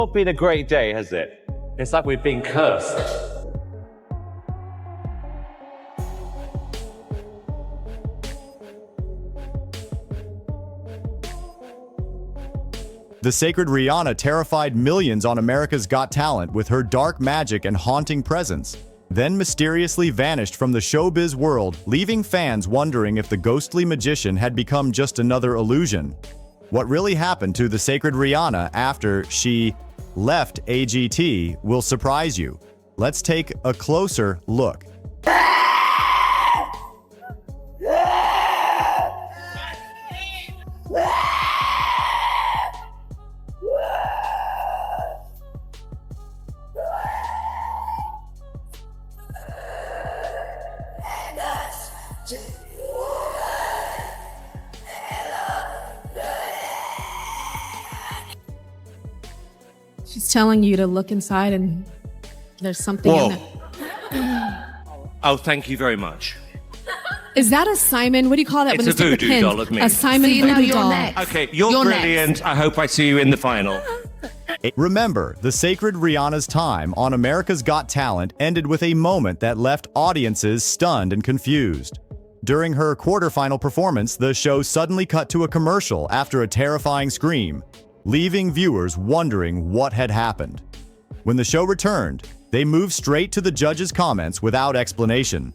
Not been a great day, has it? It's like we've been cursed. The Sacred Riana terrified millions on America's Got Talent with her dark magic and haunting presence, then mysteriously vanished from the showbiz world, leaving fans wondering if the ghostly magician had become just another illusion. What really happened to the Sacred Riana after she left AGT will surprise you. Let's take a closer look. She's telling you to look inside and there's something in there. Oh, thank you very much. Is that a Simon? What do you call that? It's when a they stick the voodoo pins? doll of me. A Simon See, now voodoo you're doll. next. Okay, you're brilliant. next. I hope I see you in the final. Remember, the Sacred Riana's time on America's Got Talent ended with a moment that left audiences stunned and confused. During her quarterfinal performance, the show suddenly cut to a commercial after a terrifying scream, leaving viewers wondering what had happened. When the show returned, they moved straight to the judges' comments without explanation.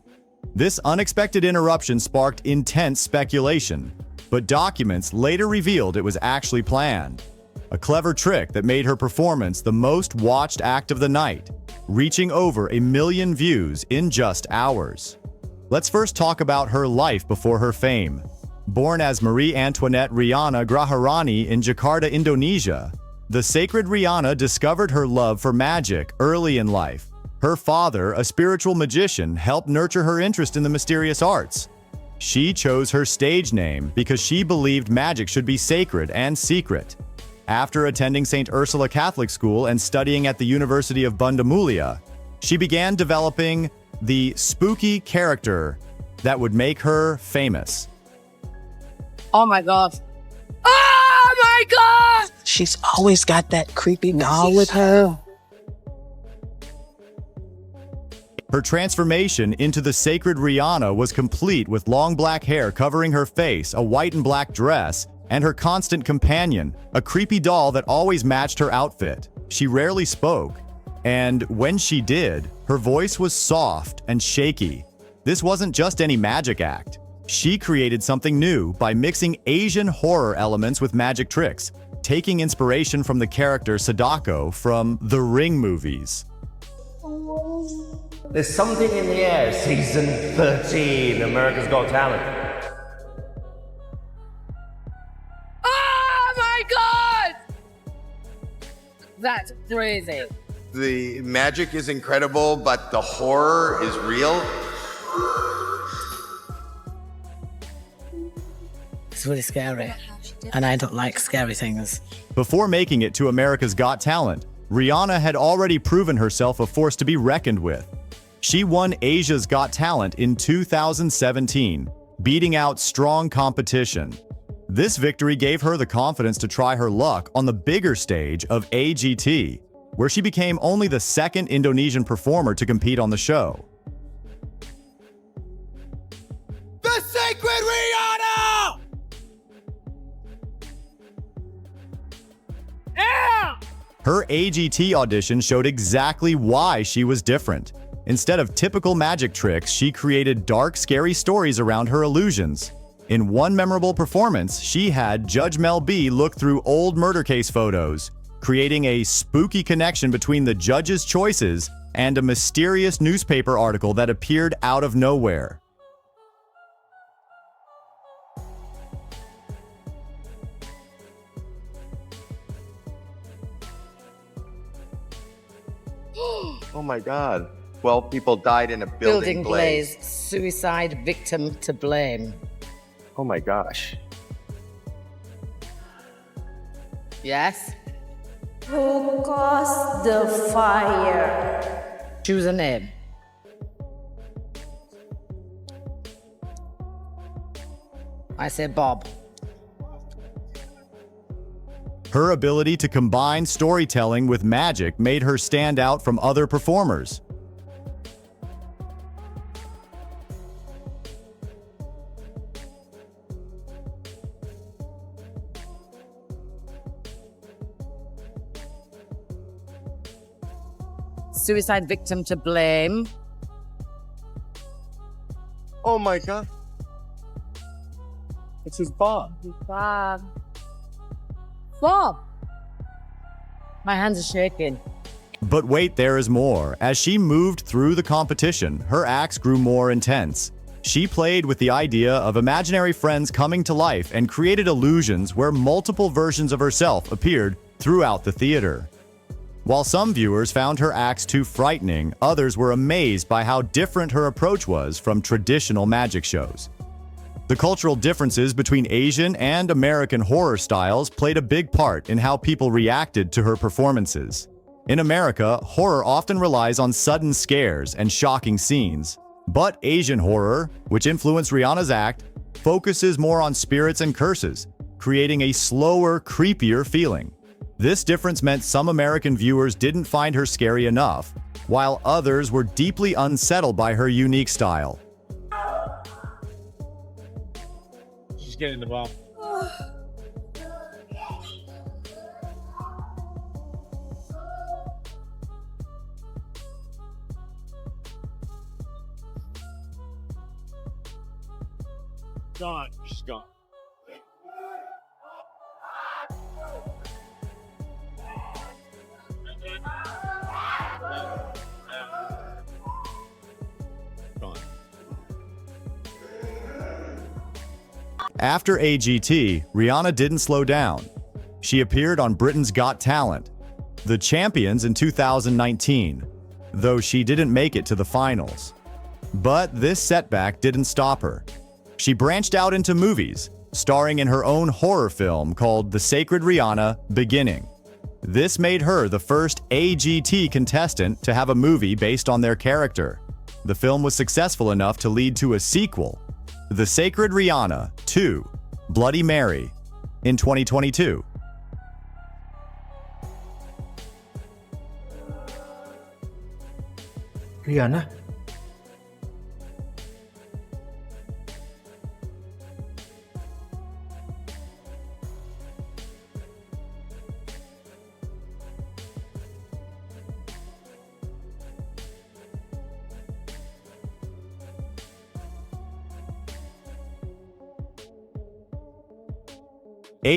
This unexpected interruption sparked intense speculation, but documents later revealed it was actually planned. A clever trick that made her performance the most watched act of the night, reaching over 1 million views in just hours. Let's first talk about her life before her fame. Born as Marie Antoinette Riana Graharani in Jakarta, Indonesia, the Sacred Riana discovered her love for magic early in life. Her father, a spiritual magician, helped nurture her interest in the mysterious arts. She chose her stage name because she believed magic should be sacred and secret. After attending St. Ursula Catholic School and studying at the University of Banda Mulia, she began developing the spooky character that would make her famous. Oh my God. Oh my God! She's always got that creepy doll with her. Her transformation into the Sacred Riana was complete with long black hair covering her face, a white and black dress, and her constant companion, a creepy doll that always matched her outfit. She rarely spoke, and when she did, her voice was soft and shaky. This wasn't just any magic act. She created something new by mixing Asian horror elements with magic tricks, taking inspiration from the character Sadako from the Ring movies. There's something in the air, season 13, America's Got Talent. Oh my God! That's crazy. The magic is incredible, but the horror is real. It's really scary. And I don't like scary things. Before making it to America's Got Talent, Rihanna had already proven herself a force to be reckoned with. She won Asia's Got Talent in 2017, beating out strong competition. This victory gave her the confidence to try her luck on the bigger stage of AGT, where she became only the second Indonesian performer to compete on the show. The Sacred Riana! Her AGT audition showed exactly why she was different. Instead of typical magic tricks, she created dark, scary stories around her illusions. In one memorable performance, she had Judge Mel B look through old murder case photos, creating a spooky connection between the judge's choices and a mysterious newspaper article that appeared out of nowhere. Oh my God. 12 people died in a building blaze. Suicide victim to blame. Oh my gosh. Yes? Who caused the fire? Choose a name. I say Bob. Her ability to combine storytelling with magic made her stand out from other performers. Suicide victim to blame. Oh my God. It's his Bob. Bob. Bob. My hands are shaking. But wait, there is more. As she moved through the competition, her acts grew more intense. She played with the idea of imaginary friends coming to life and created illusions where multiple versions of herself appeared throughout the theater. While some viewers found her acts too frightening, others were amazed by how different her approach was from traditional magic shows. The cultural differences between Asian and American horror styles played a big part in how people reacted to her performances. In America, horror often relies on sudden scares and shocking scenes. But Asian horror, which influenced Rihanna's act, focuses more on spirits and curses, creating a slower, creepier feeling. This difference meant some American viewers didn't find her scary enough, while others were deeply unsettled by her unique style. She's getting the ball. Gone. She's gone. After AGT, Rihanna didn't slow down. She appeared on Britain's Got Talent, The Champions in 2019, though she didn't make it to the finals. But this setback didn't stop her. She branched out into movies, starring in her own horror film called The Sacred Riana Beginning. This made her the first AGT contestant to have a movie based on their character. The film was successful enough to lead to a sequel, The Sacred Riana 2, Bloody Mary, in 2022. Rihanna?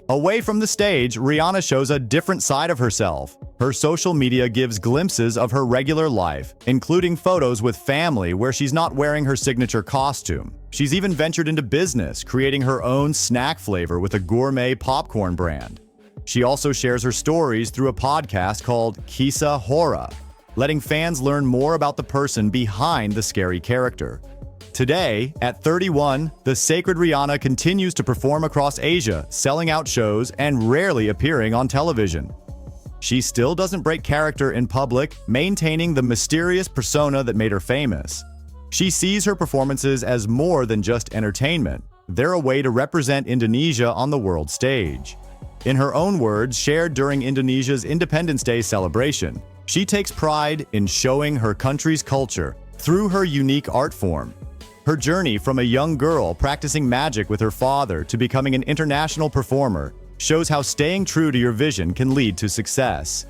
Away from the stage, Rihanna shows a different side of herself. Her social media gives glimpses of her regular life, including photos with family where she's not wearing her signature costume. She's even ventured into business, creating her own snack flavor with a gourmet popcorn brand. She also shares her stories through a podcast called Kisa Hora, letting fans learn more about the person behind the scary character. Today, at 31, the Sacred Riana continues to perform across Asia, selling out shows and rarely appearing on television. She still doesn't break character in public, maintaining the mysterious persona that made her famous. She sees her performances as more than just entertainment. They're a way to represent Indonesia on the world stage. In her own words, shared during Indonesia's Independence Day celebration, she takes pride in showing her country's culture through her unique art form. Her journey from a young girl practicing magic with her father to becoming an international performer shows how staying true to your vision can lead to success.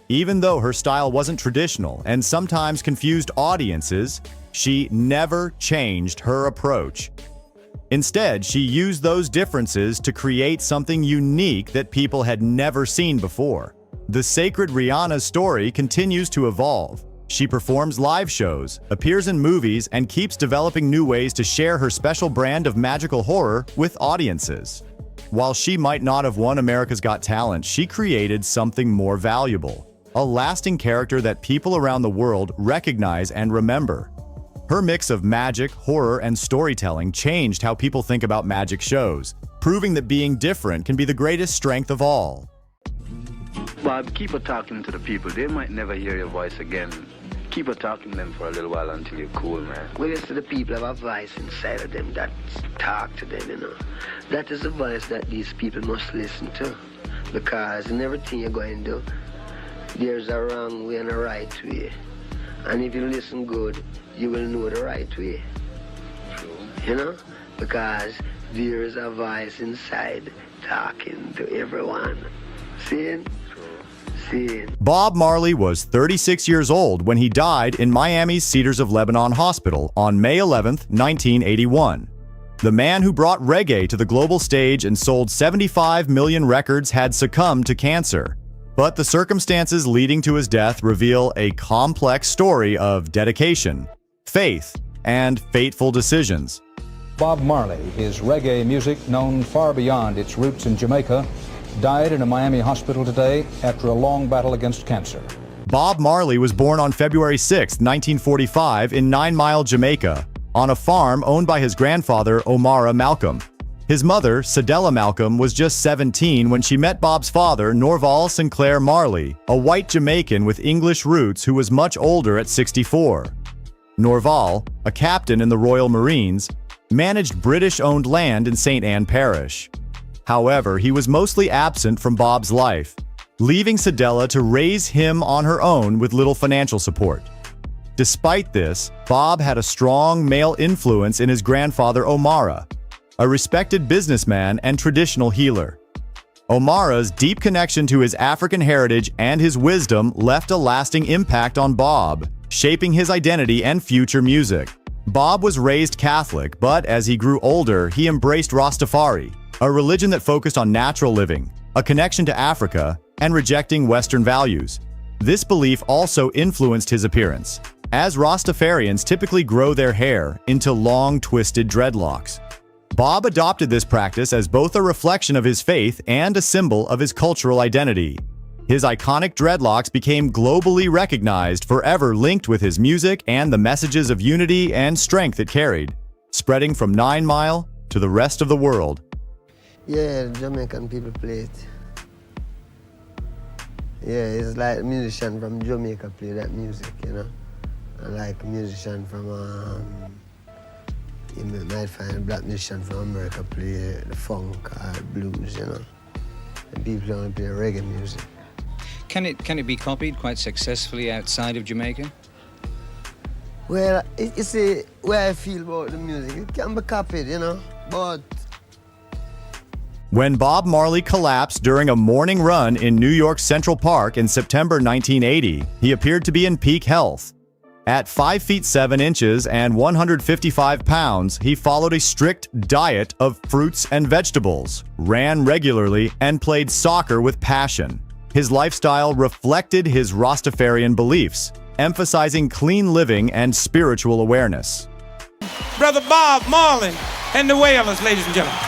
Even though her style wasn't traditional and sometimes confused audiences, she never changed her approach. Instead, she used those differences to create something unique that people had never seen before. The Sacred Riana's story continues to evolve. She performs live shows, appears in movies, and keeps developing new ways to share her special brand of magical horror with audiences. While she might not have won America's Got Talent, she created something more valuable, a lasting character that people around the world recognize and remember. Her mix of magic, horror, and storytelling changed how people think about magic shows, proving that being different can be the greatest strength of all. Bob, keep on talking to the people. They might never hear your voice again. Keep on talking to them for a little while until you're cool, man. Well, you see, the people have a voice inside of them that talk to them, you know. That is the voice that these people must listen to. Because in everything you're going to do, there's a wrong way and a right way. And if you listen good, you will know the right way. You know? Because there is a voice inside talking to everyone. See? See? Bob Marley was 36 years old when he died in Miami's Cedars of Lebanon Hospital on May 11, 1981. The man who brought reggae to the global stage and sold 75 million records had succumbed to cancer. But the circumstances leading to his death reveal a complex story of dedication, faith, and fateful decisions. Bob Marley, his reggae music known far beyond its roots in Jamaica, died in a Miami hospital today after a long battle against cancer. Bob Marley was born on February 6, 1945 in 9 Mile, Jamaica, on a farm owned by his grandfather, Omara Malcolm. His mother, Cedella Malcolm, was just 17 when she met Bob's father, Norval Sinclair Marley, a white Jamaican with English roots who was much older at 64. Norval, a captain in the Royal Marines, managed British-owned land in St. Anne Parish. However, he was mostly absent from Bob's life, leaving Cedella to raise him on her own with little financial support. Despite this, Bob had a strong male influence in his grandfather Omara, a respected businessman and traditional healer. Omara's deep connection to his African heritage and his wisdom left a lasting impact on Bob, shaping his identity and future music. Bob was raised Catholic, but as he grew older, he embraced Rastafari, a religion that focused on natural living, a connection to Africa, and rejecting Western values. This belief also influenced his appearance, as Rastafarians typically grow their hair into long, twisted dreadlocks. Bob adopted this practice as both a reflection of his faith and a symbol of his cultural identity. His iconic dreadlocks became globally recognized, forever linked with his music and the messages of unity and strength it carried, spreading from 9 Mile to the rest of the world. Yeah, Jamaican people play it. Yeah, it's like musician from Jamaica play that music, you know. And like a musician from, you might find a black musician from America play the funk or blues, you know. And people only play reggae music. Can it be copied quite successfully outside of Jamaica? Well, you see, where I feel about the music, it can be copied, you know, but... When Bob Marley collapsed during a morning run in New York's Central Park in September 1980, he appeared to be in peak health. At 5 feet 7 inches and 155 pounds, he followed a strict diet of fruits and vegetables, ran regularly, and played soccer with passion. His lifestyle reflected his Rastafarian beliefs, emphasizing clean living and spiritual awareness. Brother Bob Marley and the Wailers, ladies and gentlemen.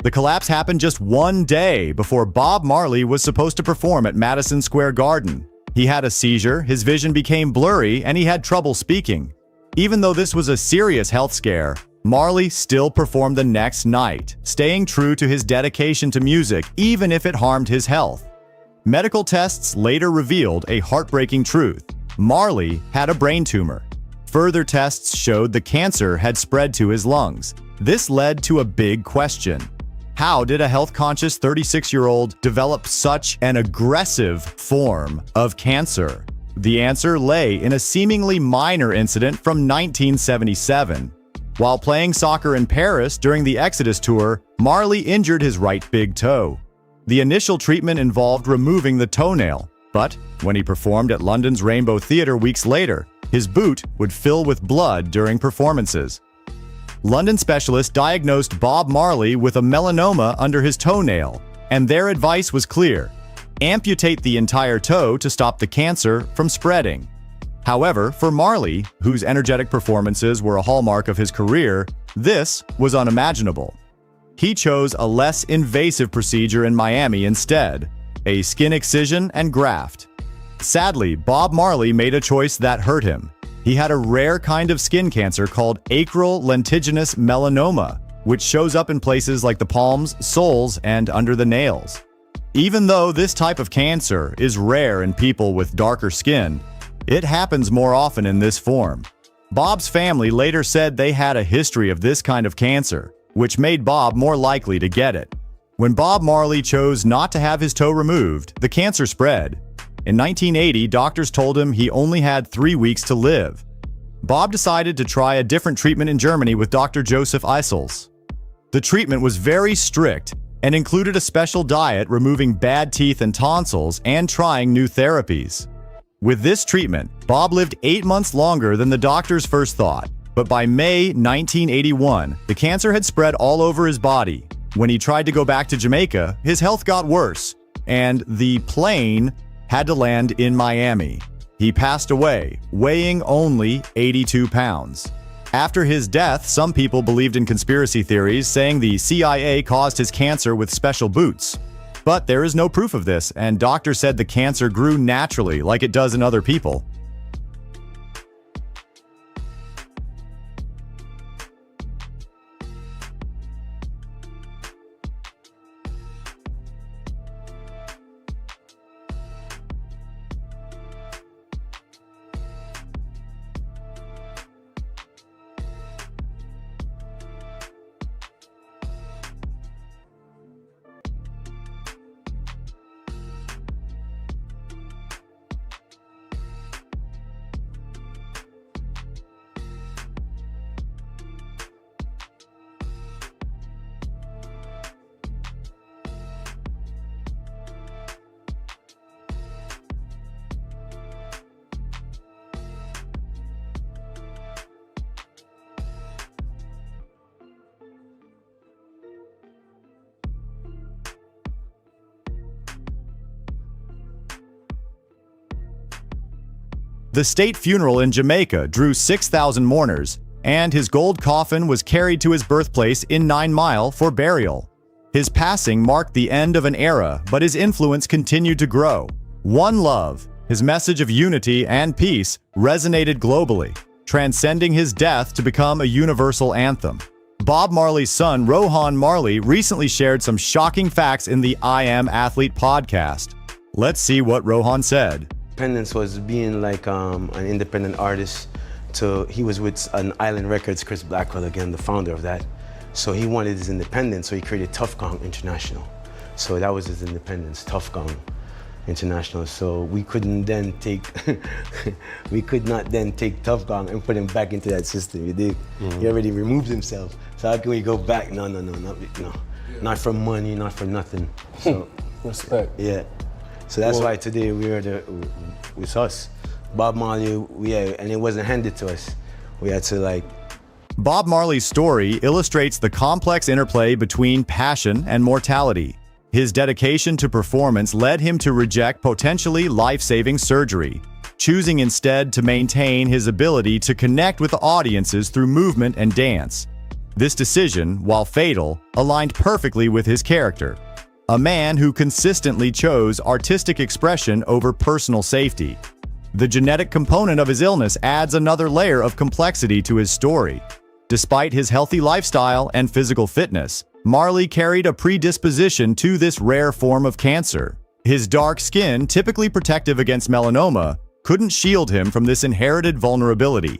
The collapse happened just one day before Bob Marley was supposed to perform at Madison Square Garden. He had a seizure, his vision became blurry, and he had trouble speaking. Even though this was a serious health scare, Marley still performed the next night, staying true to his dedication to music, even if it harmed his health. Medical tests later revealed a heartbreaking truth. Marley had a brain tumor. Further tests showed the cancer had spread to his lungs. This led to a big question. How did a health-conscious 36-year-old develop such an aggressive form of cancer? The answer lay in a seemingly minor incident from 1977. While playing soccer in Paris during the Exodus tour, Marley injured his right big toe. The initial treatment involved removing the toenail, but when he performed at London's Rainbow Theatre weeks later, his boot would fill with blood during performances. London specialists diagnosed Bob Marley with a melanoma under his toenail, and their advice was clear: amputate the entire toe to stop the cancer from spreading. However, for Marley, whose energetic performances were a hallmark of his career, this was unimaginable. He chose a less invasive procedure in Miami instead, a skin excision and graft. Sadly, Bob Marley made a choice that hurt him. He had a rare kind of skin cancer called acral lentiginous melanoma, which shows up in places like the palms, soles, and under the nails. Even though this type of cancer is rare in people with darker skin, It happens more often in this form. Bob's family later said they had a history of this kind of cancer, which made Bob more likely to get it. When Bob Marley chose not to have his toe removed, the cancer spread. In 1980, doctors told him he only had 3 weeks to live. Bob decided to try a different treatment in Germany with Dr. Joseph Eisels. The treatment was very strict and included a special diet, removing bad teeth and tonsils, and trying new therapies. With this treatment, Bob lived 8 months longer than the doctors first thought, but by May 1981, the cancer had spread all over his body. When he tried to go back to Jamaica, his health got worse, and the plane had to land in Miami. He passed away, weighing only 82 pounds. After his death, some people believed in conspiracy theories, saying the CIA caused his cancer with special boots. But there is no proof of this, and doctors said the cancer grew naturally like it does in other people. The state funeral in Jamaica drew 6,000 mourners, and his gold coffin was carried to his birthplace in 9 Mile for burial. His passing marked the end of an era, but his influence continued to grow. One Love, his message of unity and peace, resonated globally, transcending his death to become a universal anthem. Bob Marley's son, Rohan Marley, recently shared some shocking facts in the I Am Athlete podcast. Let's see what Rohan said. Independence was being like an independent artist. He was with an Island Records, Chris Blackwell, again, the founder of that. So he wanted his independence, so he created Tough Gong International. So that was his independence, Tough Gong International. So we couldn't then take, we could not then take Tough Gong and put him back into that system, you dig? He already removed himself. So how can we go back? No, not for money, not for nothing. So, respect. Yeah. So that's why today it's us. Bob Marley, and it wasn't handed to us. We had to Bob Marley's story illustrates the complex interplay between passion and mortality. His dedication to performance led him to reject potentially life-saving surgery, choosing instead to maintain his ability to connect with the audiences through movement and dance. This decision, while fatal, aligned perfectly with his character. A man who consistently chose artistic expression over personal safety. The genetic component of his illness adds another layer of complexity to his story. Despite his healthy lifestyle and physical fitness, Marley carried a predisposition to this rare form of cancer. His dark skin, typically protective against melanoma, couldn't shield him from this inherited vulnerability.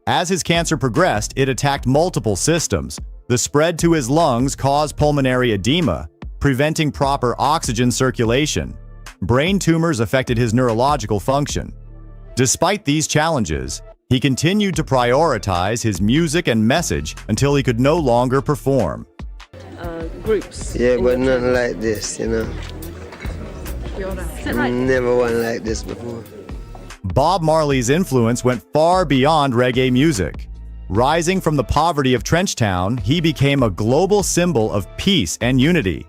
As his cancer progressed, it attacked multiple systems. The spread to his lungs caused pulmonary edema, preventing proper oxygen circulation. Brain tumors affected his neurological function. Despite these challenges, he continued to prioritize his music and message until he could no longer perform. Groups. Yeah, but nothing like this, you know. Never one like this before. Bob Marley's influence went far beyond reggae music. Rising from the poverty of Trenchtown, he became a global symbol of peace and unity.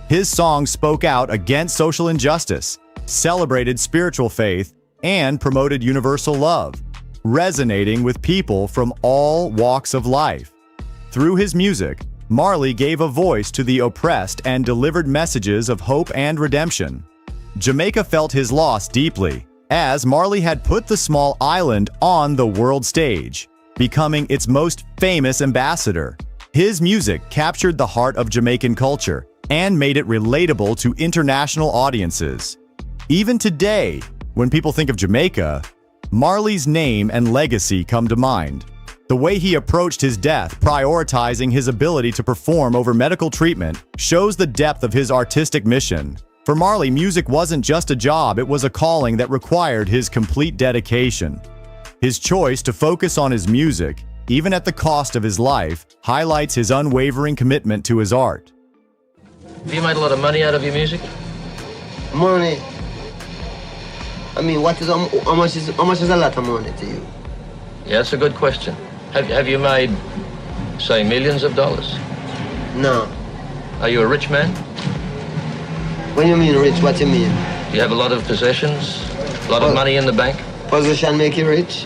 His songs spoke out against social injustice, celebrated spiritual faith, and promoted universal love, resonating with people from all walks of life. Through his music, Marley gave a voice to the oppressed and delivered messages of hope and redemption. Jamaica felt his loss deeply, as Marley had put the small island on the world stage, becoming its most famous ambassador. His music captured the heart of Jamaican culture and made it relatable to international audiences. Even today, when people think of Jamaica, Marley's name and legacy come to mind. The way he approached his death, prioritizing his ability to perform over medical treatment, shows the depth of his artistic mission. For Marley, music wasn't just a job, it was a calling that required his complete dedication. His choice to focus on his music, even at the cost of his life, highlights his unwavering commitment to his art. Have you made a lot of money out of your music? Money? I mean, how much is a lot of money to you? Yeah, that's a good question. Have you made, say, millions of dollars? No. Are you a rich man? When you mean rich, what you mean? Do you have a lot of possessions? A lot of money in the bank? Position make you rich?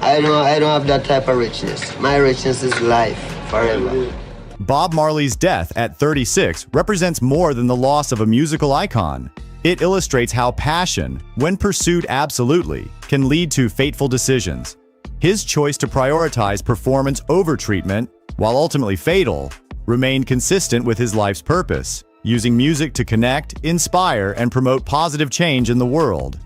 I don't have that type of richness. My richness is life, forever. Bob Marley's death at 36 represents more than the loss of a musical icon. It illustrates how passion, when pursued absolutely, can lead to fateful decisions. His choice to prioritize performance over treatment, while ultimately fatal, remained consistent with his life's purpose, using music to connect, inspire, and promote positive change in the world.